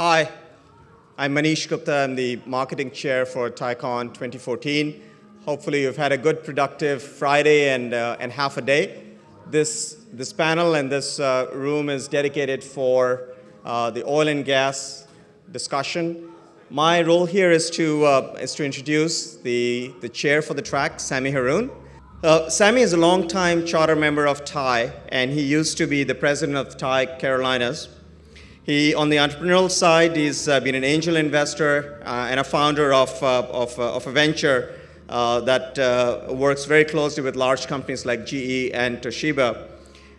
Hi, I'm Manish Gupta. I'm the marketing chair for TiEcon 2014. Hopefully you've had a good, productive Friday and half a day. This panel and this room is dedicated for the oil and gas discussion. My role here is to introduce the chair for the track, Sammy Haroon. Sammy is a longtime charter member of TI, and he used to be the president of TI Carolinas. On the entrepreneurial side, he's been an angel investor and a founder of a venture that works very closely with large companies like GE and Toshiba.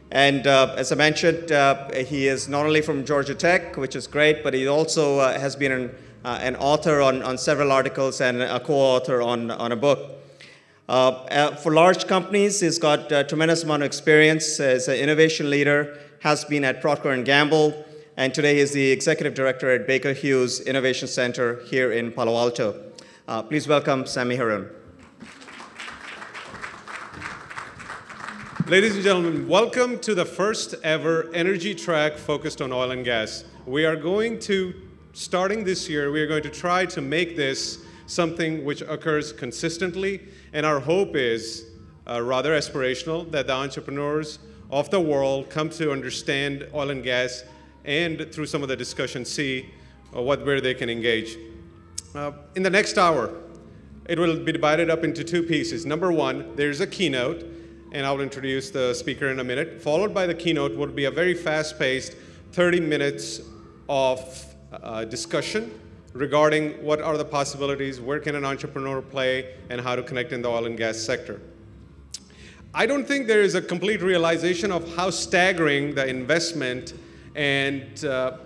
And as I mentioned, he is not only from Georgia Tech, which is great, but he also has been an author on several articles and a co-author on a book. For large companies, he's got a tremendous amount of experience as an innovation leader, has been at Procter & Gamble, and today he's the executive director at Baker Hughes Innovation Center here in Palo Alto. Please welcome Sammy Haroon. Ladies and gentlemen, welcome to the first ever energy track focused on oil and gas. We are going to, starting this year, we are going to try to make this something which occurs consistently, and our hope is rather aspirational, that the entrepreneurs of the world come to understand oil and gas and through some of the discussion see where they can engage. In the next hour, it will be divided up into two pieces. Number one, there's a keynote, and I'll introduce the speaker in a minute. Followed by the keynote would be a very fast-paced 30 minutes of discussion regarding what are the possibilities, where can an entrepreneur play, and how to connect in the oil and gas sector. I don't think there is a complete realization of how staggering the investment and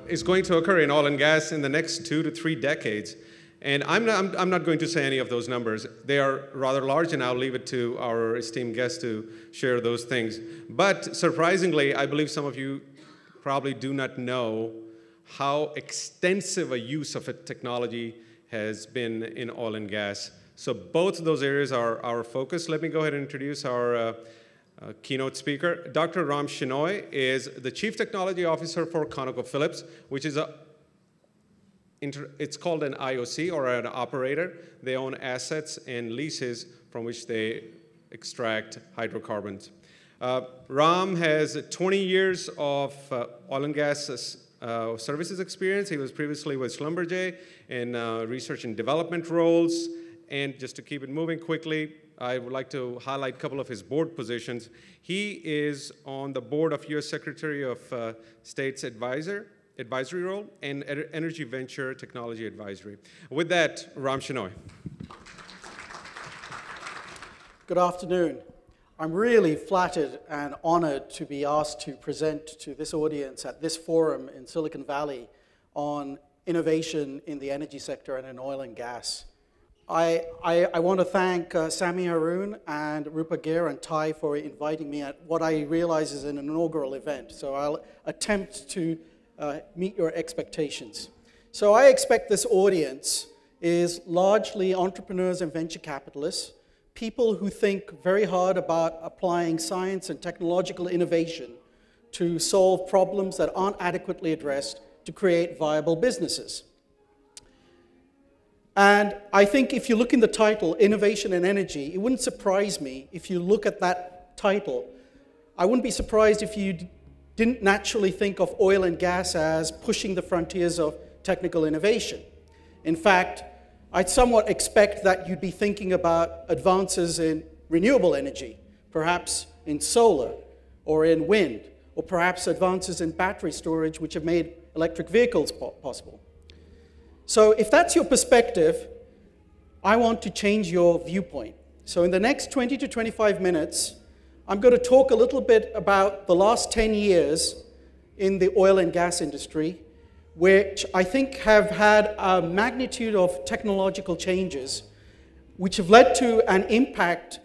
is going to occur in oil and gas in the next 2 to 3 decades. And I'm not going to say any of those numbers. They are rather large, and I'll leave it to our esteemed guests to share those things. But surprisingly, I believe some of you probably do not know how extensive a use of a technology has been in oil and gas. So both of those areas are our focus. Let me go ahead and introduce our keynote speaker. Dr. Ram Shenoy is the Chief Technology Officer for ConocoPhillips, which is it's called an IOC, or an operator. They own assets and leases from which they extract hydrocarbons. Ram has 20 years of oil and gas services experience. He was previously with Schlumberger in research and development roles. And just to keep it moving quickly, I would like to highlight a couple of his board positions. He is on the board of U.S. Secretary of State's advisory role and Energy Venture Technology Advisory. With that, Ram Shenoy. Good afternoon. I'm really flattered and honored to be asked to present to this audience at this forum in Silicon Valley on innovation in the energy sector and in oil and gas. I want to thank Sammy Haroon and Rupa Gir and Ty for inviting me at what I realize is an inaugural event. So I'll attempt to meet your expectations. So I expect this audience is largely entrepreneurs and venture capitalists, people who think very hard about applying science and technological innovation to solve problems that aren't adequately addressed to create viable businesses. And I think if you look in the title, Innovation and Energy, it wouldn't surprise me if you look at that title. I wouldn't be surprised if you didn't naturally think of oil and gas as pushing the frontiers of technical innovation. In fact, I'd somewhat expect that you'd be thinking about advances in renewable energy, perhaps in solar or in wind, or perhaps advances in battery storage which have made electric vehicles possible. So if that's your perspective, I want to change your viewpoint. So in the next 20 to 25 minutes, I'm going to talk a little bit about the last 10 years in the oil and gas industry, which I think have had a magnitude of technological changes which have led to an impact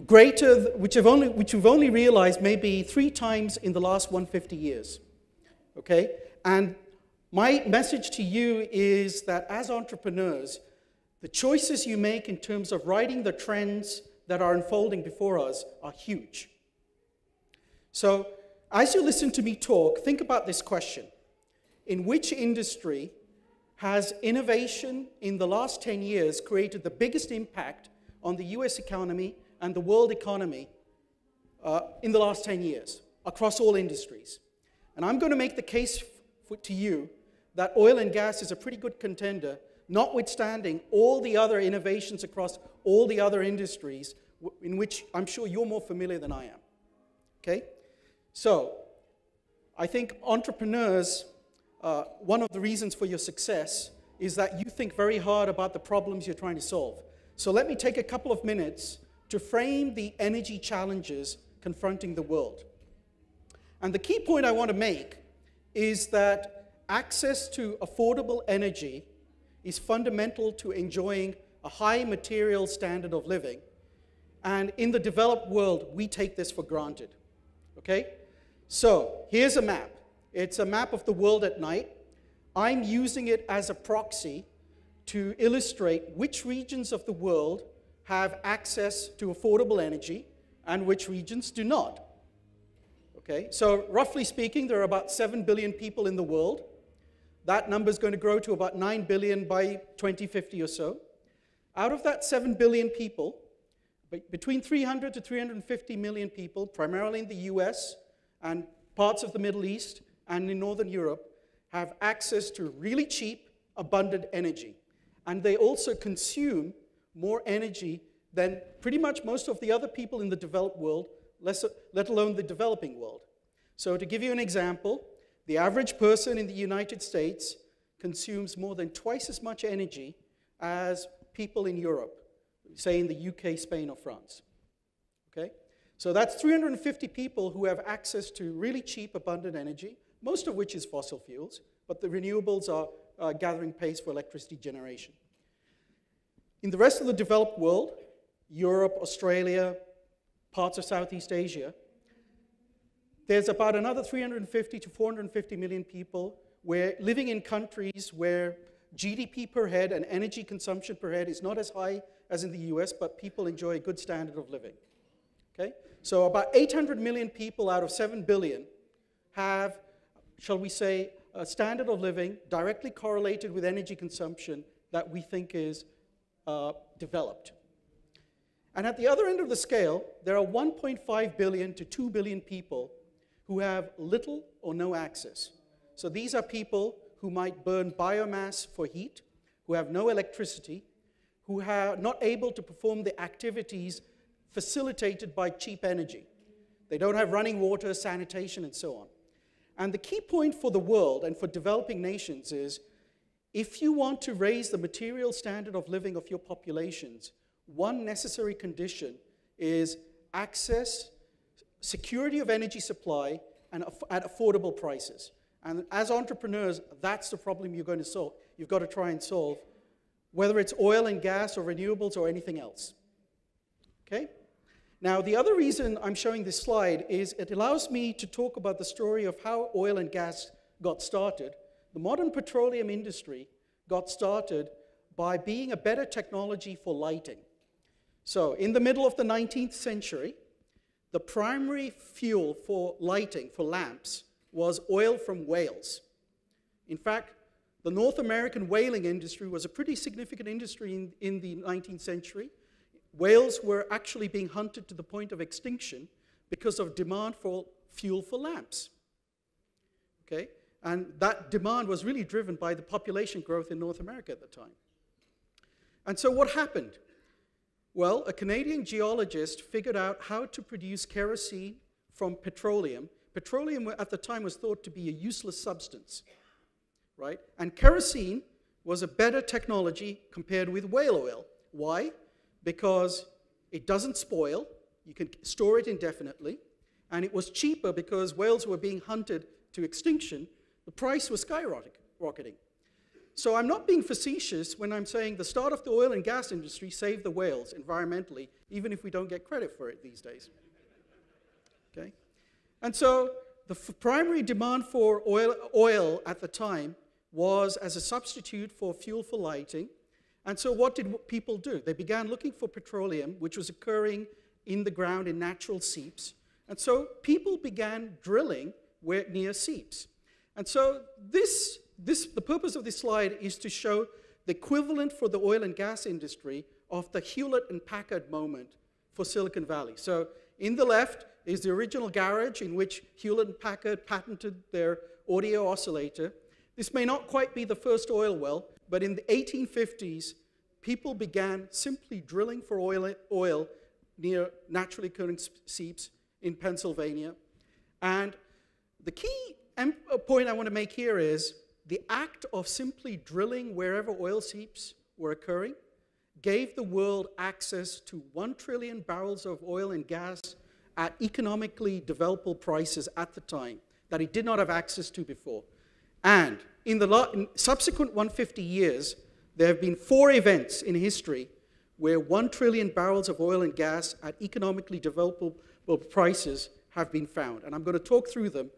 greater, which we've only realized maybe 3 times in the last 150 years. Okay? And my message to you is that as entrepreneurs, the choices you make in terms of riding the trends that are unfolding before us are huge. So as you listen to me talk, think about this question. in which industry has innovation in the last 10 years created the biggest impact on the US economy and the world economy in the last 10 years across all industries. And I'm going to make the case to you that oil and gas is a pretty good contender, notwithstanding all the other innovations across all the other industries in which I'm sure you're more familiar than I am. Okay? So, I think entrepreneurs, one of the reasons for your success is that you think very hard about the problems you're trying to solve. So let me take a couple of minutes to frame the energy challenges confronting the world. And the key point I want to make is that access to affordable energy is fundamental to enjoying a high material standard of living. And in the developed world, we take this for granted. Okay? So here's a map. It's a map of the world at night. I'm using it as a proxy to illustrate which regions of the world have access to affordable energy and which regions do not. Okay, so roughly speaking, there are about 7 billion people in the world. That number is going to grow to about 9 billion by 2050 or so. Out of that 7 billion people, between 300 to 350 million people, primarily in the US and parts of the Middle East and in Northern Europe, have access to really cheap, abundant energy. And they also consume more energy than pretty much most of the other people in the developed world, let alone the developing world. So to give you an example, the average person in the United States consumes more than twice as much energy as people in Europe, say in the UK, Spain, or France. Okay? So that's 350 people who have access to really cheap, abundant energy, most of which is fossil fuels, but the renewables are gathering pace for electricity generation. In the rest of the developed world, Europe, Australia, parts of Southeast Asia, there's about another 350 to 450 million people living in countries where GDP per head and energy consumption per head is not as high as in the US, but people enjoy a good standard of living. Okay? So about 800 million people out of 7 billion have, shall we say, a standard of living directly correlated with energy consumption that we think is developed. And at the other end of the scale, there are 1.5 billion to 2 billion people who have little or no access. So these are people who might burn biomass for heat, who have no electricity, who are not able to perform the activities facilitated by cheap energy. They don't have running water, sanitation, and so on. And the key point for the world and for developing nations is, if you want to raise the material standard of living of your populations, one necessary condition is access, security of energy supply, and at affordable prices. And as entrepreneurs, that's the problem you're going to solve. You've got to try and solve, whether it's oil and gas or renewables or anything else. Okay? Now, the other reason I'm showing this slide is it allows me to talk about the story of how oil and gas got started. The modern petroleum industry got started by being a better technology for lighting. So, in the middle of the 19th century, the primary fuel for lighting, for lamps, was oil from whales. In fact, the North American whaling industry was a pretty significant industry in the 19th century. Whales were actually being hunted to the point of extinction because of demand for fuel for lamps. Okay? And that demand was really driven by the population growth in North America at the time. And so what happened? Well, a Canadian geologist figured out how to produce kerosene from petroleum. Petroleum at the time was thought to be a useless substance, right? And kerosene was a better technology compared with whale oil. Why? Because it doesn't spoil, you can store it indefinitely, and it was cheaper because whales were being hunted to extinction. The price was skyrocketing. So I'm not being facetious when I'm saying the start of the oil and gas industry saved the whales environmentally, even if we don't get credit for it these days. Okay? And so the primary demand for oil at the time was as a substitute for fuel for lighting. And so what did people do? They began looking for petroleum, which was occurring in the ground in natural seeps. And so people began drilling near seeps. And so the purpose of this slide is to show the equivalent for the oil and gas industry of the Hewlett and Packard moment for Silicon Valley. So in the left is the original garage in which Hewlett and Packard patented their audio oscillator. This may not quite be the first oil well, but in the 1850s, people began simply drilling for oil near naturally occurring seeps in Pennsylvania. And the key point I want to make here is the act of simply drilling wherever oil seeps were occurring gave the world access to 1 trillion barrels of oil and gas at economically developable prices at the time that it did not have access to before. And in the subsequent 150 years, there have been 4 events in history where 1 trillion barrels of oil and gas at economically developable prices have been found. And I'm going to talk through them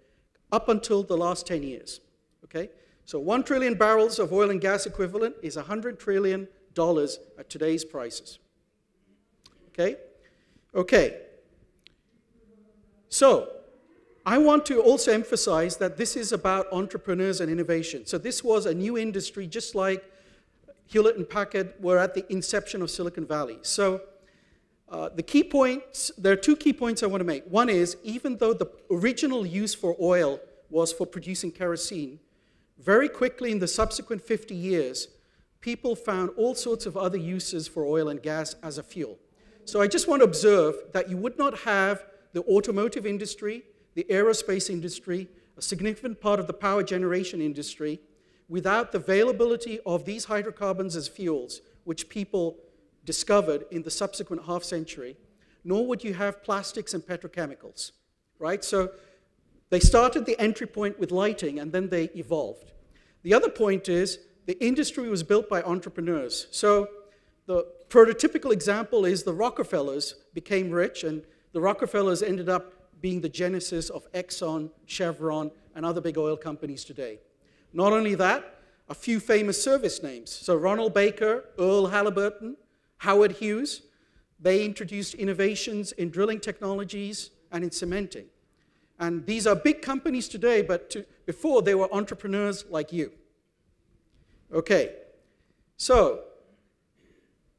up until the last 10 years. Okay? So 1 trillion barrels of oil and gas equivalent is $100 trillion at today's prices. Okay? Okay. So I want to also emphasize that this is about entrepreneurs and innovation. So this was a new industry, just like Hewlett and Packard were at the inception of Silicon Valley. So the key points, there are 2 key points I want to make. One is, even though the original use for oil was for producing kerosene, very quickly in the subsequent 50 years, people found all sorts of other uses for oil and gas as a fuel. So I just want to observe that you would not have the automotive industry, the aerospace industry, a significant part of the power generation industry, without the availability of these hydrocarbons as fuels, which people discovered in the subsequent half century, nor would you have plastics and petrochemicals, right? So they started the entry point with lighting, and then they evolved. The other point is the industry was built by entrepreneurs. So the prototypical example is the Rockefellers became rich, and the Rockefellers ended up being the genesis of Exxon, Chevron, and other big oil companies today. Not only that, a few famous service names. So Ronald Baker, Earl Halliburton, Howard Hughes, they introduced innovations in drilling technologies and in cementing. And these are big companies today, but before they were entrepreneurs like you. Okay, so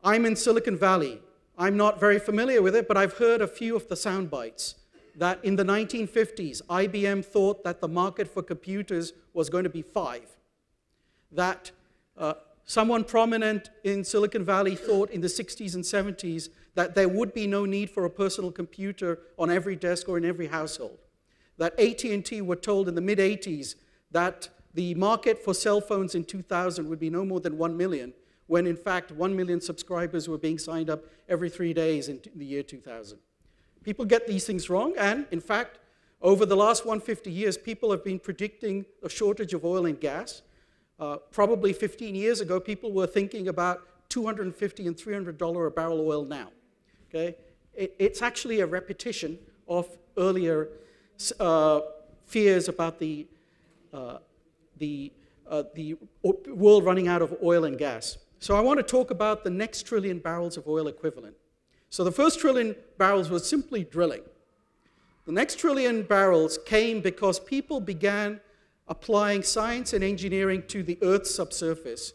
I'm in Silicon Valley. I'm not very familiar with it, but I've heard a few of the sound bites. That in the 1950s, IBM thought that the market for computers was going to be 5. That someone prominent in Silicon Valley thought in the 60s and 70s that there would be no need for a personal computer on every desk or in every household. That AT&T were told in the mid-80s that the market for cell phones in 2000 would be no more than 1 million, when in fact 1 million subscribers were being signed up every 3 days in the year 2000. People get these things wrong, and in fact, over the last 150 years, people have been predicting a shortage of oil and gas. Probably 15 years ago, people were thinking about $250 and $300 a barrel oil now. Okay? It's actually a repetition of earlier fears about the world running out of oil and gas. So I want to talk about the next trillion barrels of oil equivalent. So the first trillion barrels was simply drilling. The next trillion barrels came because people began applying science and engineering to the Earth's subsurface.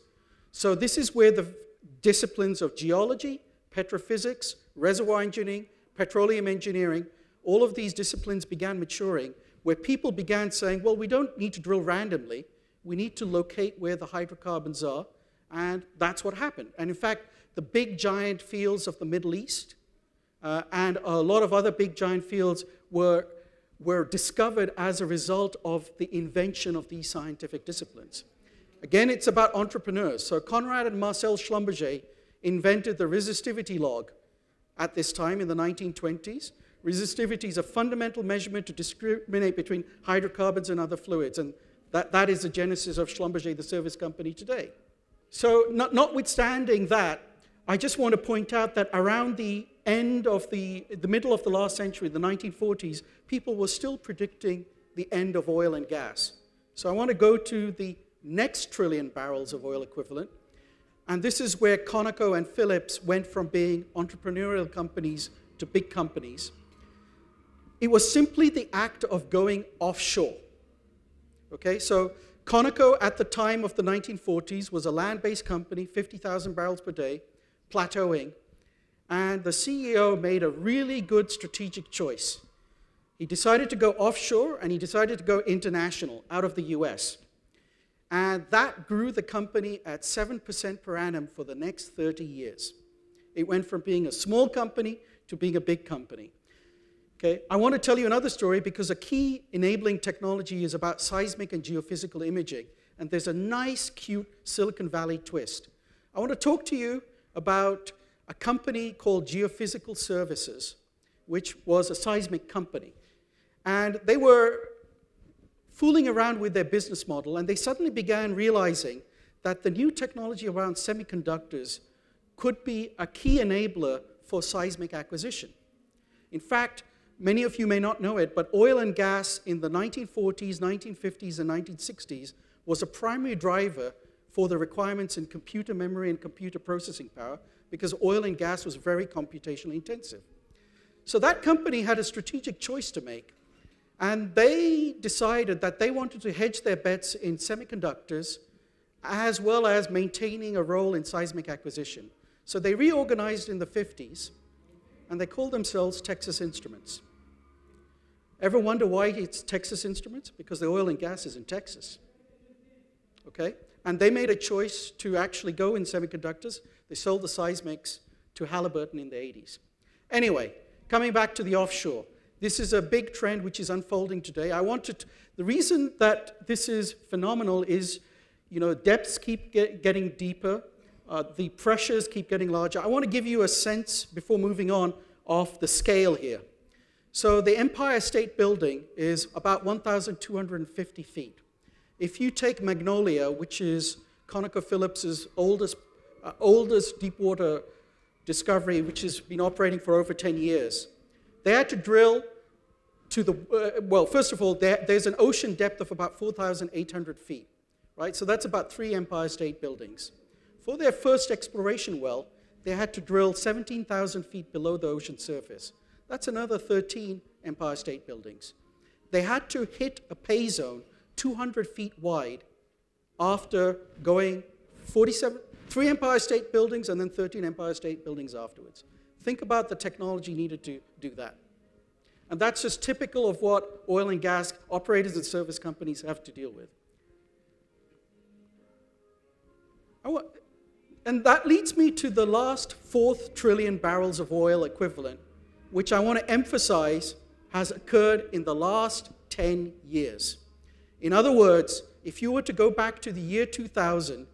So this is where the disciplines of geology, petrophysics, reservoir engineering, petroleum engineering, all of these disciplines began maturing, where people began saying, well, we don't need to drill randomly. We need to locate where the hydrocarbons are, and that's what happened. And in fact, the big giant fields of the Middle East and a lot of other big giant fields were discovered as a result of the invention of these scientific disciplines. Again, it's about entrepreneurs. So Conrad and Marcel Schlumberger invented the resistivity log at this time in the 1920s. Resistivity is a fundamental measurement to discriminate between hydrocarbons and other fluids, and that is the genesis of Schlumberger, the service company today. So notwithstanding that, I just want to point out that around the end of the middle of the last century, the 1940s, people were still predicting the end of oil and gas. So I want to go to the next trillion barrels of oil equivalent. And this is where Conoco and Phillips went from being entrepreneurial companies to big companies. It was simply the act of going offshore. Okay, so Conoco at the time of the 1940s was a land-based company, 50,000 barrels per day, plateauing. And the CEO made a really good strategic choice. He decided to go offshore, and he decided to go international, out of the US. And that grew the company at 7% per annum for the next 30 years. It went from being a small company to being a big company. Okay, I want to tell you another story because a key enabling technology is about seismic and geophysical imaging. And there's a nice, cute Silicon Valley twist. I want to talk to you about a company called Geophysical Services, which was a seismic company. And they were fooling around with their business model, and they suddenly began realizing that the new technology around semiconductors could be a key enabler for seismic acquisition. In fact, many of you may not know it, but oil and gas in the 1940s, 1950s, and 1960s was a primary driver for the requirements in computer memory and computer processing power because oil and gas was very computationally intensive. So that company had a strategic choice to make. And they decided that they wanted to hedge their bets in semiconductors as well as maintaining a role in seismic acquisition. So they reorganized in the 50s, and they called themselves Texas Instruments. Ever wonder why it's Texas Instruments? Because the oil and gas is in Texas. Okay? And they made a choice to actually go in semiconductors. They sold the seismics to Halliburton in the 80s. Anyway, coming back to the offshore. This is a big trend which is unfolding today. The reason that this is phenomenal is, depths keep getting deeper, the pressures keep getting larger. I want to give you a sense, before moving on, of the scale here. So the Empire State Building is about 1,250 feet. If you take Magnolia, which is ConocoPhillips' oldest deepwater discovery, which has been operating for over 10 years, they had to drill to the, first of all, there's an ocean depth of about 4,800 feet, right? So that's about 3 Empire State Buildings. For their first exploration well, they had to drill 17,000 feet below the ocean surface. That's another 13 Empire State Buildings. They had to hit a pay zone 200 feet wide after going 3 Empire State Buildings and then 13 Empire State Buildings afterwards. Think about the technology needed to do that. And that's just typical of what oil and gas operators and service companies have to deal with. And that leads me to the last 4th trillion barrels of oil equivalent, which I want to emphasize has occurred in the last 10 years. In other words, if you were to go back to the year 2000,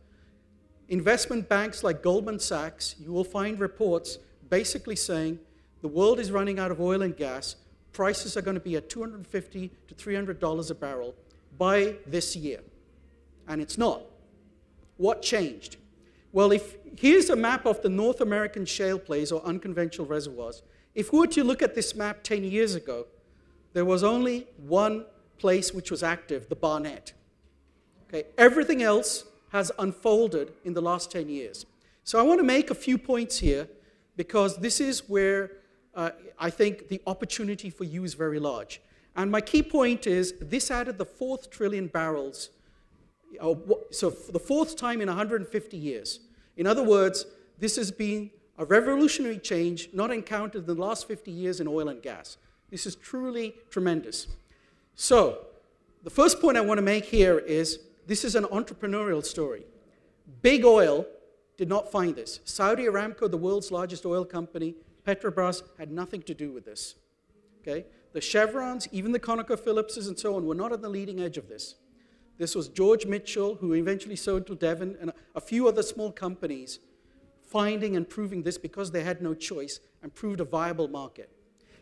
investment banks like Goldman Sachs, you will find reports basically saying the world is running out of oil and gas, prices are going to be at $250 to $300 a barrel by this year. And it's not. What changed? Well, here's a map of the North American shale plays or unconventional reservoirs. If we were to look at this map 10 years ago, there was only one place which was active, the Barnett. Okay? Everything else has unfolded in the last 10 years. So I want to make a few points here, because this is where I think the opportunity for you is very large. And my key point is this added the 4th trillion barrels, so for the 4th time in 150 years. In other words, this has been a revolutionary change not encountered in the last 50 years in oil and gas. This is truly tremendous. So the first point I want to make here is this is an entrepreneurial story. Big oil did not find this. Saudi Aramco, the world's largest oil company, Petrobras, had nothing to do with this. Okay? The Chevrons, even the ConocoPhillipses and so on, were not on the leading edge of this. This was George Mitchell, who eventually sold to Devon, and a few other small companies finding and proving this because they had no choice and proved a viable market.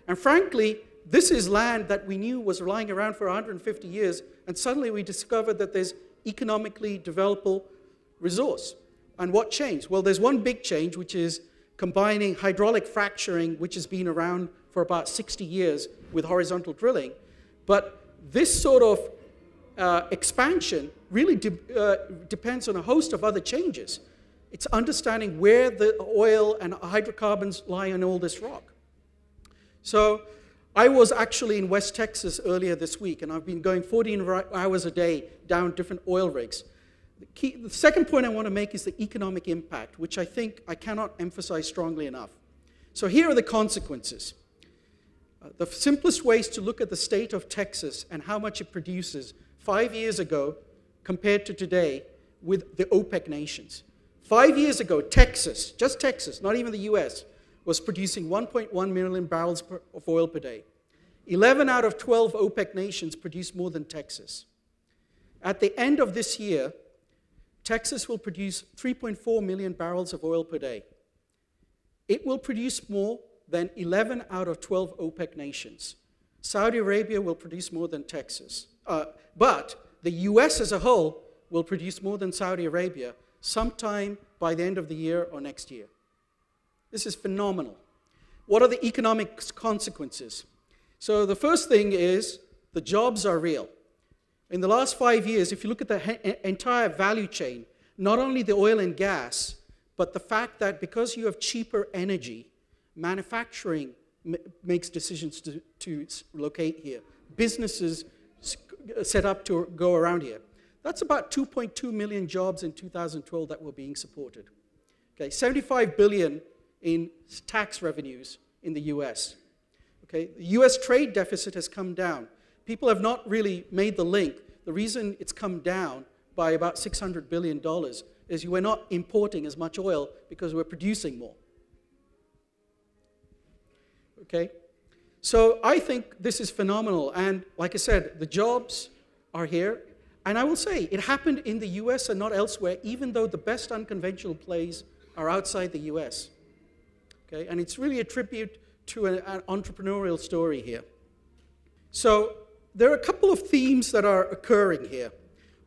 And frankly, this is land that we knew was lying around for 150 years, and suddenly we discovered that there's economically developable resource. And what changed? Well, there's one big change, which is combining hydraulic fracturing, which has been around for about 60 years, with horizontal drilling. But this sort of expansion really depends on a host of other changes. It's understanding where the oil and hydrocarbons lie in all this rock. So I was actually in West Texas earlier this week, and I've been going 14 hours a day down different oil rigs. The second point I want to make is the economic impact, which I think I cannot emphasize strongly enough. So here are the consequences. The simplest way is to look at the state of Texas and how much it produces 5 years ago compared to today with the OPEC nations. 5 years ago, Texas, just Texas, not even the US, was producing 1.1 million barrels of oil per day. 11 out of 12 OPEC nations produce more than Texas. At the end of this year, Texas will produce 3.4 million barrels of oil per day. It will produce more than 11 out of 12 OPEC nations. Saudi Arabia will produce more than Texas. But the US as a whole will produce more than Saudi Arabia sometime by the end of the year or next year. This is phenomenal. What are the economic consequences? So the first thing is the jobs are real. In the last 5 years, if you look at the entire value chain, not only the oil and gas, but the fact that because you have cheaper energy, manufacturing makes decisions to locate here. Businesses set up to go around here. That's about 2.2 million jobs in 2012 that were being supported. Okay, 75 billion in tax revenues in the US. Okay, the US trade deficit has come down. People have not really made the link. The reason it's come down by about $600 billion is we're not importing as much oil because we're producing more. Okay, so I think this is phenomenal. And like I said, the jobs are here. And I will say, it happened in the US and not elsewhere, even though the best unconventional plays are outside the US. Okay, and it's really a tribute to an entrepreneurial story here. So there are a couple of themes that are occurring here.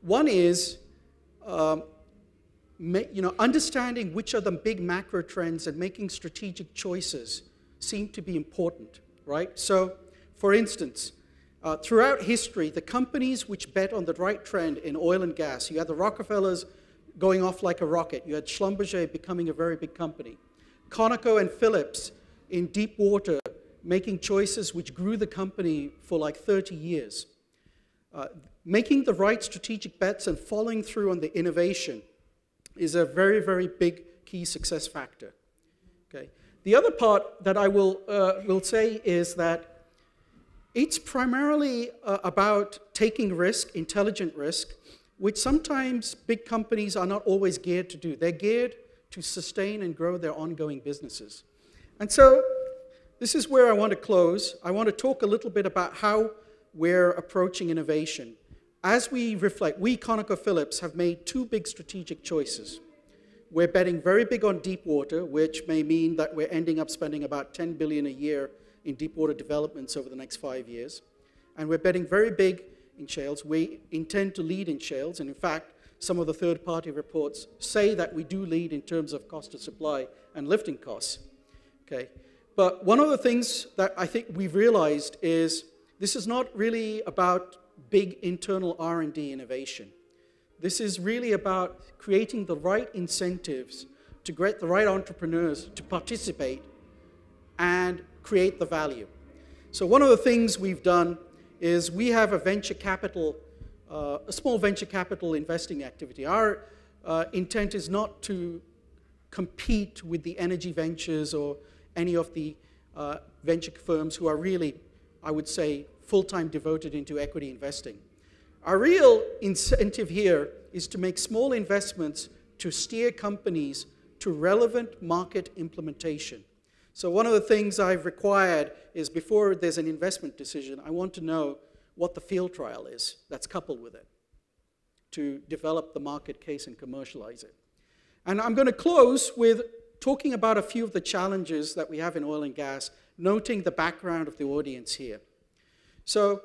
One is understanding which are the big macro trends and making strategic choices seem to be important, right? So, for instance, throughout history, the companies which bet on the right trend in oil and gas, you had the Rockefellers going off like a rocket. You had Schlumberger becoming a very big company. ConocoPhillips in deep water making choices which grew the company for like 30 years. Making the right strategic bets and following through on the innovation is a very, very big key success factor. Okay. The other part that I will say is that it's primarily about taking risk, intelligent risk, which sometimes big companies are not always geared to do. They're geared to sustain and grow their ongoing businesses. And so this is where I want to close. I want to talk a little bit about how we're approaching innovation. As we reflect, we, ConocoPhillips, have made two big strategic choices. We're betting very big on deep water, which may mean that we're ending up spending about $10 billion a year in deep water developments over the next 5 years. And we're betting very big in shales. We intend to lead in shales, and in fact, some of the third-party reports say that we do lead in terms of cost of supply and lifting costs. Okay. But one of the things that I think we've realized is this is not really about big internal R&D innovation. This is really about creating the right incentives to get the right entrepreneurs to participate and create the value. So one of the things we've done is we have a venture capital, a small venture capital investing activity. Our intent is not to compete with the energy ventures or any of the venture firms who are really, I would say, full-time devoted into equity investing. Our real incentive here is to make small investments to steer companies to relevant market implementation. So one of the things I've required is before there's an investment decision, I want to know what the field trial is that's coupled with it to develop the market case and commercialize it. And I'm going to close with talking about a few of the challenges that we have in oil and gas, noting the background of the audience here. So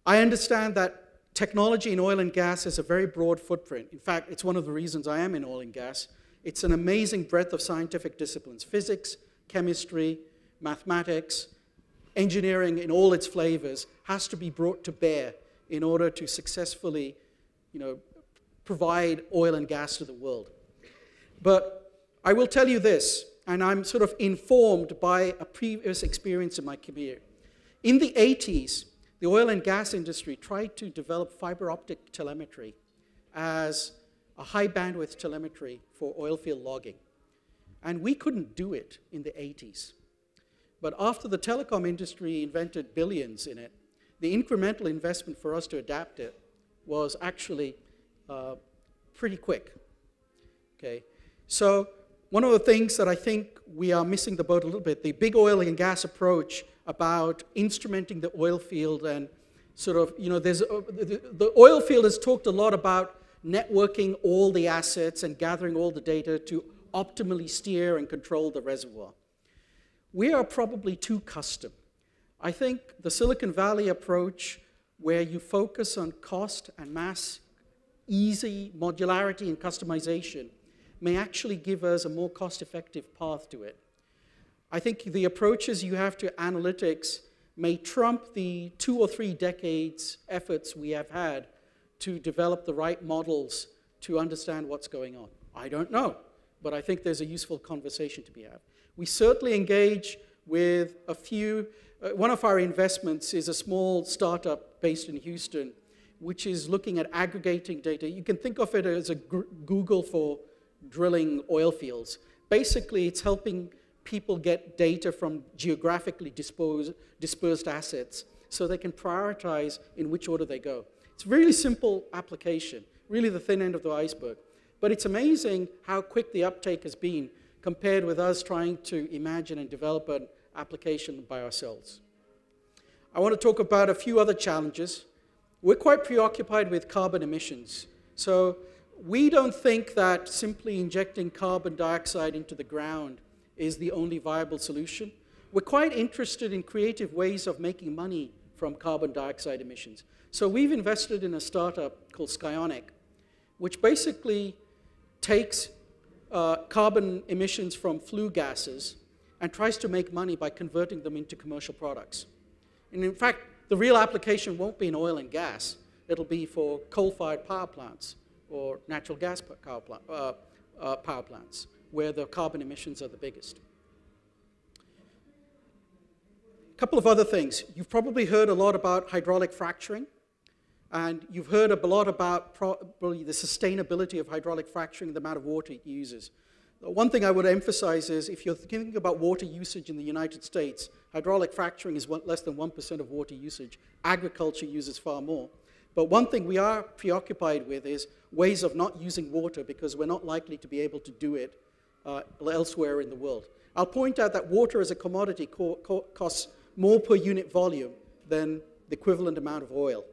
I understand that technology in oil and gas has a very broad footprint. In fact, it's one of the reasons I am in oil and gas. It's an amazing breadth of scientific disciplines: physics, chemistry, mathematics, engineering in all its flavors has to be brought to bear in order to successfully, provide oil and gas to the world. But I will tell you this, and I'm sort of informed by a previous experience in my career. In the 80s, the oil and gas industry tried to develop fiber optic telemetry as a high bandwidth telemetry for oil field logging. And we couldn't do it in the 80s. But after the telecom industry invented billions in it, the incremental investment for us to adapt it was actually pretty quick. Okay, so one of the things that I think we are missing the boat a little bit, the big oil and gas approach about instrumenting the oil field and sort of, you know, the oil field has talked a lot about networking all the assets and gathering all the data to optimally steer and control the reservoir. We are probably too custom. I think the Silicon Valley approach, where you focus on cost and mass, easy modularity and customization, may actually give us a more cost-effective path to it. I think the approaches you have to analytics may trump the 2 or 3 decades efforts we have had to develop the right models to understand what's going on. I don't know, but I think there's a useful conversation to be had. We certainly engage with a few. One of our investments is a small startup based in Houston, which is looking at aggregating data. You can think of it as a Google for drilling oil fields. Basically, it's helping people get data from geographically dispersed assets so they can prioritize in which order they go. It's a really simple application, really the thin end of the iceberg. But it's amazing how quick the uptake has been compared with us trying to imagine and develop an application by ourselves. I want to talk about a few other challenges. We're quite preoccupied with carbon emissions. So we don't think that simply injecting carbon dioxide into the ground is the only viable solution. We're quite interested in creative ways of making money from carbon dioxide emissions. So we've invested in a startup called Skyonic, which basically takes carbon emissions from flue gases and tries to make money by converting them into commercial products. And in fact, the real application won't be in oil and gas. It'll be for coal-fired power plants or natural gas power plants, where the carbon emissions are the biggest. A couple of other things. You've probably heard a lot about hydraulic fracturing, and you've heard a lot about probably the sustainability of hydraulic fracturing, the amount of water it uses. The one thing I would emphasize is if you're thinking about water usage in the United States, hydraulic fracturing is less than 1% of water usage. Agriculture uses far more. But one thing we are preoccupied with is ways of not using water because we're not likely to be able to do it elsewhere in the world. I'll point out that water as a commodity costs more per unit volume than the equivalent amount of oil.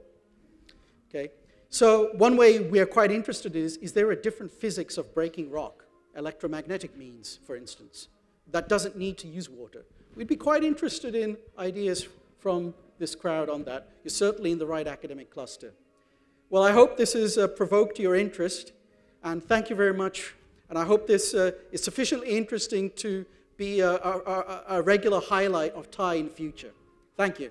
Okay? So one way we are quite interested is there a different physics of breaking rock, electromagnetic means, for instance, that doesn't need to use water? We'd be quite interested in ideas from this crowd on that. You're certainly in the right academic cluster. Well, I hope this has provoked your interest, and thank you very much. And I hope this is sufficiently interesting to be a regular highlight of TiE in the future. Thank you.